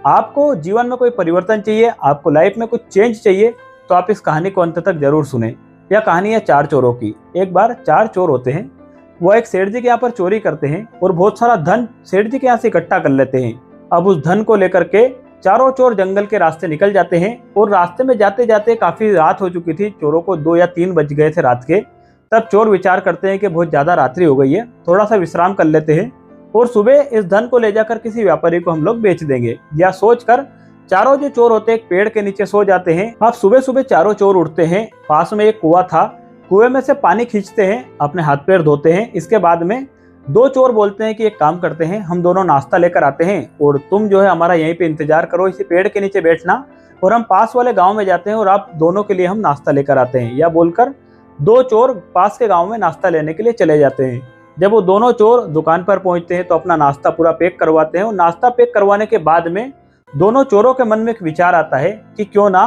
आपको जीवन में कोई परिवर्तन चाहिए, आपको लाइफ में कुछ चेंज चाहिए, तो आप इस कहानी को अंत तक जरूर सुने। यह कहानी है चार चोरों की। एक बार चार चोर होते हैं, वो एक सेठ जी के यहाँ पर चोरी करते हैं और बहुत सारा धन सेठ जी के यहाँ से इकट्ठा कर लेते हैं। अब उस धन को लेकर के चारों चोर जंगल के रास्ते निकल जाते हैं और रास्ते में जाते जाते काफी रात हो चुकी थी, चोरों को 2 या 3 बज गए थे रात के। तब चोर विचार करते हैं कि बहुत ज्यादा रात्रि हो गई है, थोड़ा सा विश्राम कर लेते हैं और सुबह इस धन को ले जाकर किसी व्यापारी को हम लोग बेच देंगे। या सोचकर चारों जो चोर होते हैं एक पेड़ के नीचे सो जाते हैं। अब सुबह सुबह चारों चोर उठते हैं, पास में एक कुआं था, कुएं में से पानी खींचते हैं, अपने हाथ पैर धोते हैं। इसके बाद में 2 चोर बोलते हैं कि एक काम करते हैं, हम दोनों नाश्ता लेकर आते हैं और तुम जो है हमारा यहीं पे इंतजार करो, इसी पेड़ के नीचे बैठना और हम पास वाले गांव में जाते हैं और आप दोनों के लिए हम नाश्ता लेकर आते हैं। या बोलकर 2 चोर पास के गांव में नाश्ता लेने के लिए चले जाते हैं। जब वो दोनों चोर दुकान पर पहुंचते हैं तो अपना नाश्ता पूरा पैक करवाते हैं और नाश्ता पैक करवाने के बाद में दोनों चोरों के मन में एक विचार आता है कि क्यों ना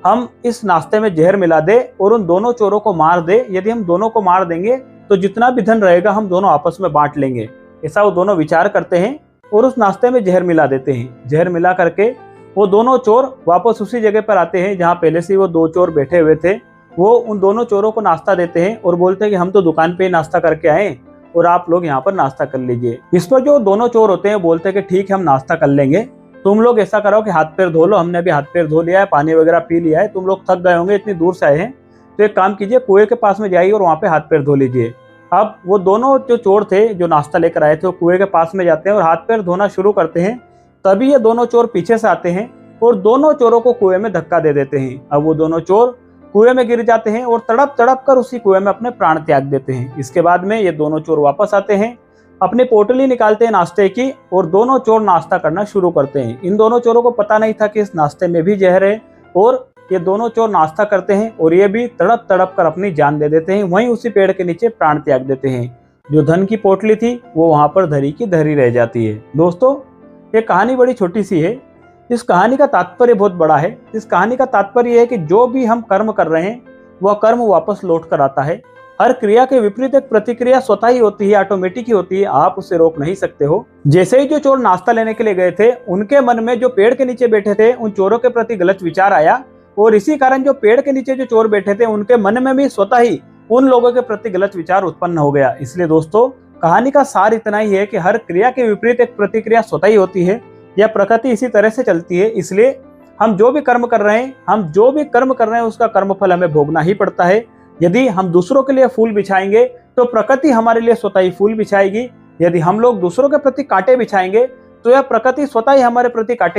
हम इस नाश्ते में जहर मिला दे और उन दोनों चोरों को मार दे। यदि हम दोनों को मार देंगे तो जितना भी धन रहेगा हम दोनों आपस में बांट लेंगे। ऐसा वो दोनों विचार करते हैं और उस नाश्ते में जहर मिला देते हैं। जहर मिला करके वो दोनों चोर वापस उसी जगह पर आते हैं जहाँ पहले से वो 2 चोर बैठे हुए थे। वो उन दोनों चोरों को नाश्ता देते हैं और बोलते हैं कि हम तो दुकान पे ही नाश्ता करके आए और आप लोग यहाँ पर नाश्ता कर लीजिए। इस पर जो दोनों चोर होते हैं बोलते हैं कि ठीक है हम नाश्ता कर लेंगे, तुम लोग ऐसा करो कि हाथ पैर धो लो, हमने अभी हाथ पैर धो लिया है, पानी वगैरह पी लिया है, तुम लोग थक गए होंगे, इतनी दूर से आए हैं, तो एक काम कीजिए कुएं के पास में जाइए और वहाँ पे हाथ पैर धो लीजिए। अब वो दोनों जो चोर थे जो नाश्ता लेकर आए थे वो कुएं के पास में जाते हैं और हाथ पैर धोना शुरू करते हैं। तभी ये दोनों चोर पीछे से आते हैं और दोनों चोरों को कुएं में धक्का दे देते हैं। अब वो दोनों चोर कुएं में गिर जाते हैं और तड़प तड़प कर उसी कुएं में अपने प्राण त्याग देते हैं। इसके बाद में ये दोनों चोर वापस आते हैं, अपनी पोटली निकालते हैं नाश्ते की और दोनों चोर नाश्ता करना शुरू करते हैं। इन दोनों चोरों को पता नहीं था कि इस नाश्ते में भी जहर है और ये दोनों चोर नाश्ता करते हैं और ये भी तड़प तड़प कर अपनी जान दे देते हैं, वहीं उसी पेड़ के नीचे प्राण त्याग देते हैं। जो धन की पोटली थी वो वहां पर धरी की धरी रह जाती है। दोस्तों ये कहानी बड़ी छोटी सी है, इस कहानी का तात्पर्य बहुत बड़ा है। इस कहानी का तात्पर्य है कि जो भी हम कर्म कर रहे हैं वह कर्म वापस लौट कर आता है। हर क्रिया के विपरीत एक प्रतिक्रिया स्वतः ही होती है, ऑटोमेटिक ही होती है, आप उसे रोक नहीं सकते हो। जैसे ही जो चोर नाश्ता लेने के लिए गए थे उनके मन में जो पेड़ के नीचे बैठे थे उन चोरों के प्रति गलत विचार आया और इसी कारण जो पेड़ के नीचे जो चोर बैठे थे उनके मन में भी स्वतः ही उन लोगों के प्रति गलत विचार उत्पन्न हो गया। इसलिए दोस्तों कहानी का सार इतना ही है कि हर क्रिया के विपरीत एक प्रतिक्रिया स्वतः ही होती है, यह प्रकृति इसी तरह से चलती है। इसलिए हम जो भी कर्म कर रहे हैं उसका कर्मफल हमें भोगना ही पड़ता है। यदि हम दूसरों के लिए फूल बिछाएंगे तो प्रकृति हमारे लिए स्वतः ही फूल बिछाएगी। यदि हम लोग दूसरों के प्रति कांटे बिछाएंगे तो यह प्रकृति स्वतः ही हमारे प्रति कांटे